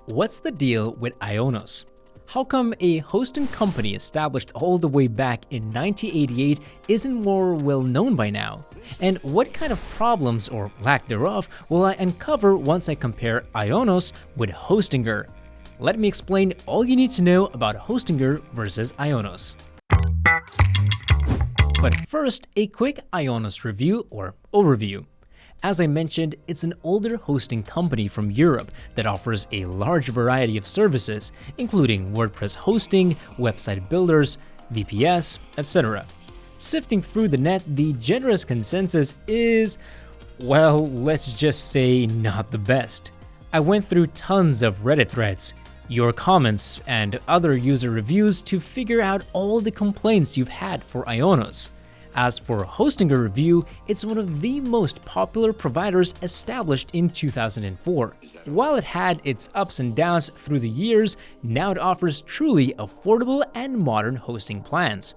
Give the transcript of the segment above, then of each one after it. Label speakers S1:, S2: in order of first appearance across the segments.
S1: What's the deal with IONOS? How come a hosting company established all the way back in 1988 isn't more well known by now? And what kind of problems or lack thereof will I uncover once I compare IONOS with Hostinger? Let me explain all you need to know about Hostinger versus IONOS. But first, a quick IONOS review or overview. As I mentioned, it's an older hosting company from Europe that offers a large variety of services, including WordPress hosting, website builders, VPS, etc. Sifting through the net, the generous consensus is, well, let's just say not the best. I went through tons of Reddit threads, your comments, and other user reviews to figure out all the complaints you've had for IONOS. As for Hostinger review, it's one of the most popular providers established in 2004. While it had its ups and downs through the years, now it offers truly affordable and modern hosting plans.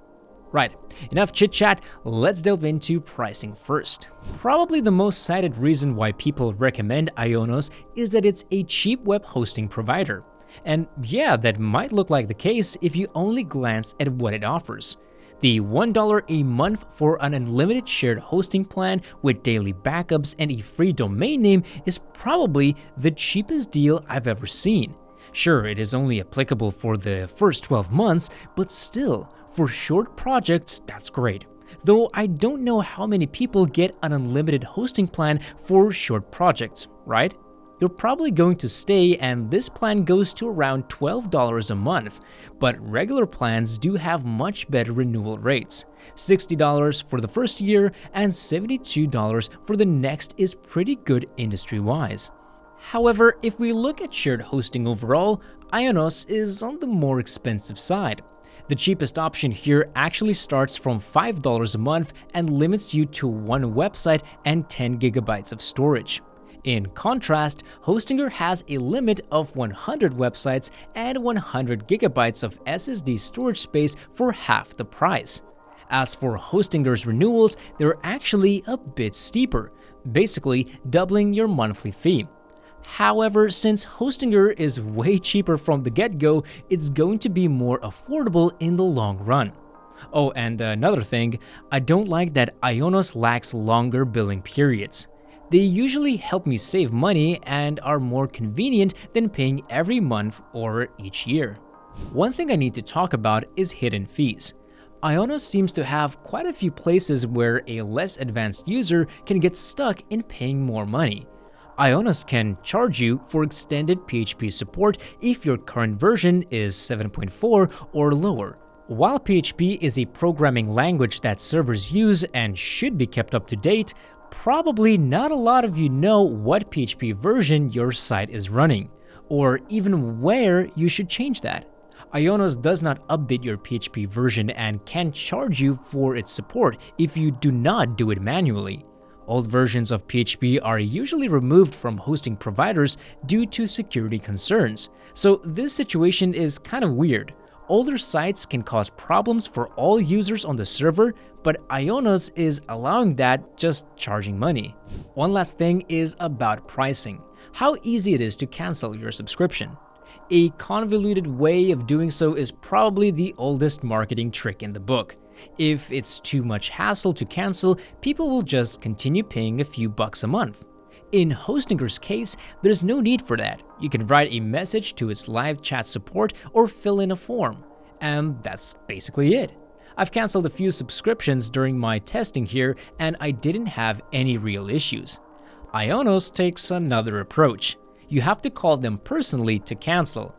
S1: Right, enough chit-chat, let's delve into pricing first. Probably the most cited reason why people recommend IONOS is that it's a cheap web hosting provider. And yeah, that might look like the case if you only glance at what it offers. The $1 a month for an unlimited shared hosting plan with daily backups and a free domain name is probably the cheapest deal I've ever seen. Sure, it is only applicable for the first 12 months, but still, for short projects, that's great. Though I don't know how many people get an unlimited hosting plan for short projects, right? You're probably going to stay, and this plan goes to around $12 a month, but regular plans do have much better renewal rates. $60 for the first year and $72 for the next is pretty good industry-wise. However, if we look at shared hosting overall, IONOS is on the more expensive side. The cheapest option here actually starts from $5 a month and limits you to one website and 10 gigabytes of storage. In contrast, Hostinger has a limit of 100 websites and 100 gigabytes of SSD storage space for half the price. As for Hostinger's renewals, they're actually a bit steeper, basically doubling your monthly fee. However, since Hostinger is way cheaper from the get-go, it's going to be more affordable in the long run. Oh, and another thing, I don't like that IONOS lacks longer billing periods. They usually help me save money and are more convenient than paying every month or each year. One thing I need to talk about is hidden fees. IONOS seems to have quite a few places where a less advanced user can get stuck in paying more money. IONOS can charge you for extended PHP support if your current version is 7.4 or lower. While PHP is a programming language that servers use and should be kept up to date, probably not a lot of you know what PHP version your site is running, or even where you should change that. IONOS does not update your PHP version and can charge you for its support if you do not do it manually. Old versions of PHP are usually removed from hosting providers due to security concerns, so this situation is kind of weird. Older sites can cause problems for all users on the server, but IONOS is allowing that, just charging money. One last thing is about pricing. How easy it is to cancel your subscription. A convoluted way of doing so is probably the oldest marketing trick in the book. If it's too much hassle to cancel, people will just continue paying a few bucks a month. In Hostinger's case, there's no need for that. You can write a message to its live chat support or fill in a form. And that's basically it. I've canceled a few subscriptions during my testing here, and I didn't have any real issues. IONOS takes another approach. You have to call them personally to cancel.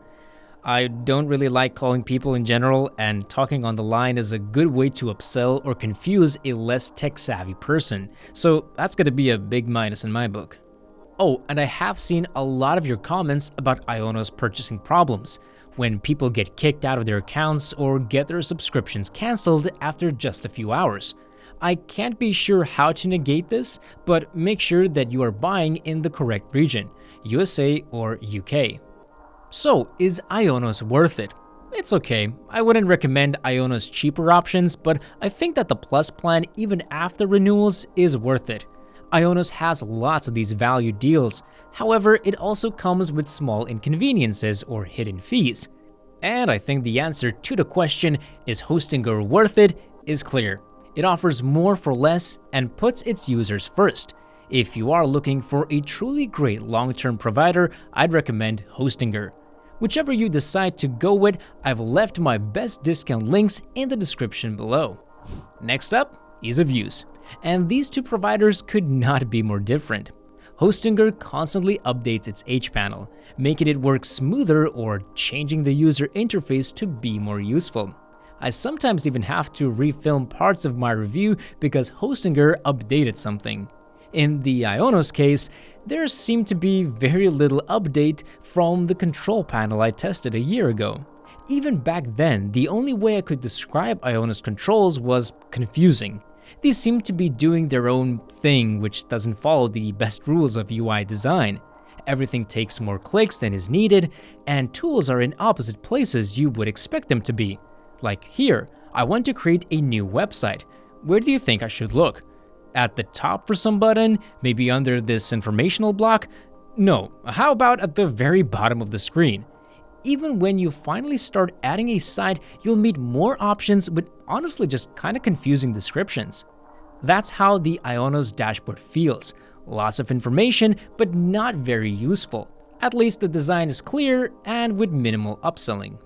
S1: I don't really like calling people in general, and talking on the line is a good way to upsell or confuse a less tech-savvy person, so that's gonna be a big minus in my book. Oh, and I have seen a lot of your comments about IONOS purchasing problems, when people get kicked out of their accounts or get their subscriptions cancelled after just a few hours. I can't be sure how to negate this, but make sure that you are buying in the correct region, USA or UK. So, is IONOS worth it? It's okay. I wouldn't recommend IONOS cheaper options, but I think that the Plus plan, even after renewals, is worth it. IONOS has lots of these value deals, however, it also comes with small inconveniences or hidden fees. And I think the answer to the question, is Hostinger worth it, is clear. It offers more for less and puts its users first. If you are looking for a truly great long-term provider, I'd recommend Hostinger. Whichever you decide to go with, I've left my best discount links in the description below. Next up, ease of use. And these two providers could not be more different. Hostinger constantly updates its H-panel, making it work smoother or changing the user interface to be more useful. I sometimes even have to refilm parts of my review because Hostinger updated something. In the IONOS case, there seemed to be very little update from the control panel I tested a year ago. Even back then, the only way I could describe IONOS controls was confusing. These seem to be doing their own thing, which doesn't follow the best rules of UI design. Everything takes more clicks than is needed, and tools are in opposite places you would expect them to be. Like here, I want to create a new website. Where do you think I should look? At the top for some button? Maybe under this informational block? No, how about at the very bottom of the screen? Even when you finally start adding a site, you'll meet more options with honestly just kind of confusing descriptions. That's how the IONOS dashboard feels. Lots of information, but not very useful. At least the design is clear and with minimal upselling.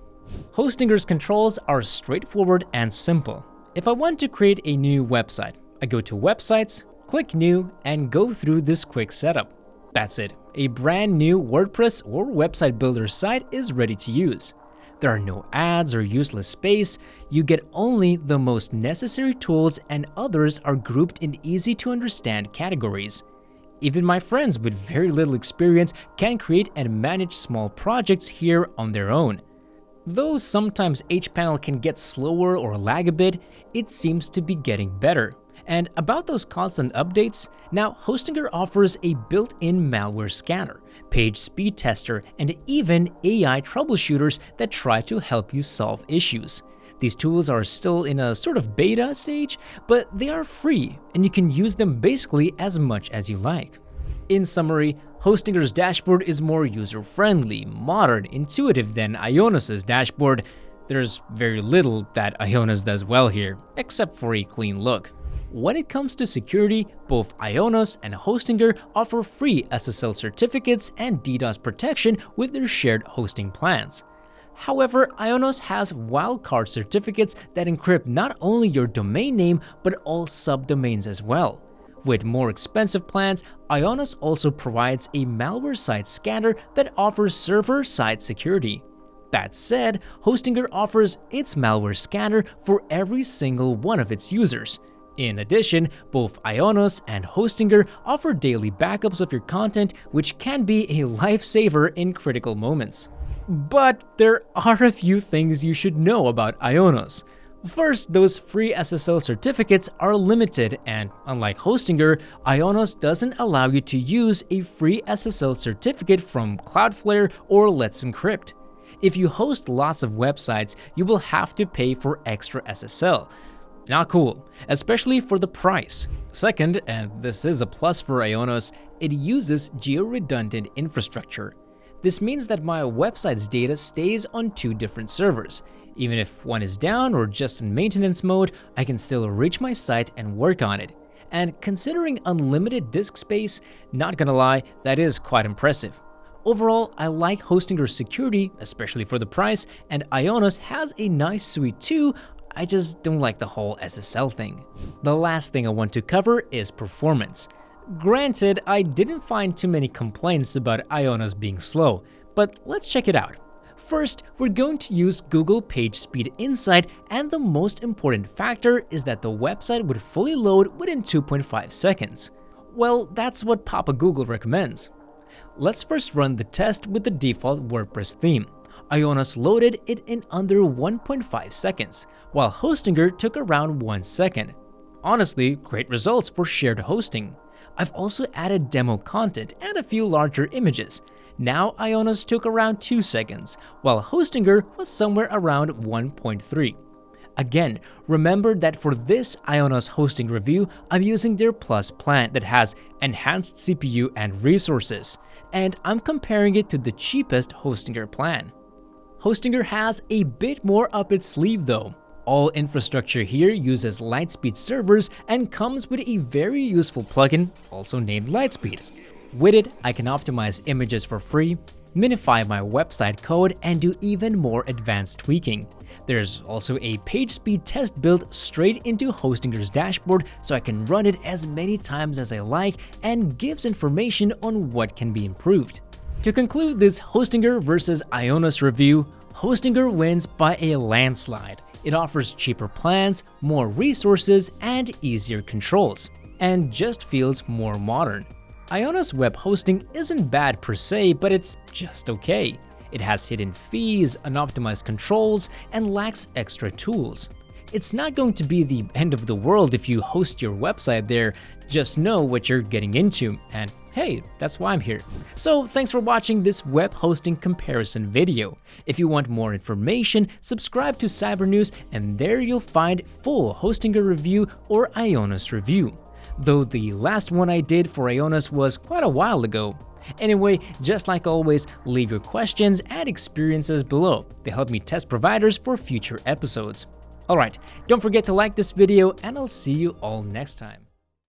S1: Hostinger's controls are straightforward and simple. If I want to create a new website, I go to Websites, click New, and go through this quick setup. That's it. A brand new WordPress or website builder site is ready to use. There are no ads or useless space. You get only the most necessary tools, and others are grouped in easy to understand categories. Even my friends with very little experience can create and manage small projects here on their own. Though sometimes H-panel can get slower or lag a bit, it seems to be getting better. And about those constant updates, now Hostinger offers a built-in malware scanner, page speed tester, and even AI troubleshooters that try to help you solve issues. These tools are still in a sort of beta stage, but they are free and you can use them basically as much as you like. In summary, Hostinger's dashboard is more user-friendly, modern, intuitive than IONOS' dashboard. There's very little that IONOS does well here, except for a clean look. When it comes to security, both IONOS and Hostinger offer free SSL certificates and DDoS protection with their shared hosting plans. However, IONOS has wildcard certificates that encrypt not only your domain name but all subdomains as well. With more expensive plans, IONOS also provides a malware site scanner that offers server-side security. That said, Hostinger offers its malware scanner for every single one of its users. In addition, both IONOS and Hostinger offer daily backups of your content, which can be a lifesaver in critical moments. But there are a few things you should know about IONOS. First, those free SSL certificates are limited, and unlike Hostinger, IONOS doesn't allow you to use a free SSL certificate from Cloudflare or Let's Encrypt. If you host lots of websites, you will have to pay for extra SSL. Not cool, especially for the price. Second, and this is a plus for IONOS, it uses geo-redundant infrastructure. This means that my website's data stays on two different servers. Even if one is down or just in maintenance mode, I can still reach my site and work on it. And considering unlimited disk space, not gonna lie, that is quite impressive. Overall, I like Hostinger's security, especially for the price, and IONOS has a nice suite too. I just don't like the whole SSL thing. The last thing I want to cover is performance. Granted, I didn't find too many complaints about IONOS being slow, but let's check it out. First, we're going to use Google PageSpeed Insight, and the most important factor is that the website would fully load within 2.5 seconds. Well, that's what Papa Google recommends. Let's first run the test with the default WordPress theme. IONOS loaded it in under 1.5 seconds, while Hostinger took around 1 second. Honestly, great results for shared hosting. I've also added demo content and a few larger images. Now IONOS took around 2 seconds, while Hostinger was somewhere around 1.3. Again, remember that for this IONOS hosting review, I'm using their Plus plan that has enhanced CPU and resources, and I'm comparing it to the cheapest Hostinger plan. Hostinger has a bit more up its sleeve though. All infrastructure here uses Lightspeed servers and comes with a very useful plugin, also named Lightspeed. With it, I can optimize images for free, minify my website code, and do even more advanced tweaking. There's also a page speed test built straight into Hostinger's dashboard so I can run it as many times as I like and gives information on what can be improved. To conclude this Hostinger versus IONOS review, Hostinger wins by a landslide. It offers cheaper plans, more resources, and easier controls, and just feels more modern. IONOS web hosting isn't bad per se, but it's just okay. It has hidden fees, unoptimized controls, and lacks extra tools. It's not going to be the end of the world if you host your website there, just know what you're getting into, and hey, that's why I'm here. So thanks for watching this web hosting comparison video. If you want more information, subscribe to Cybernews and there you'll find full Hostinger review or IONOS review. Though the last one I did for IONOS was quite a while ago. Anyway, just like always, leave your questions and experiences below. They help me test providers for future episodes. Alright, don't forget to like this video and I'll see you all next time.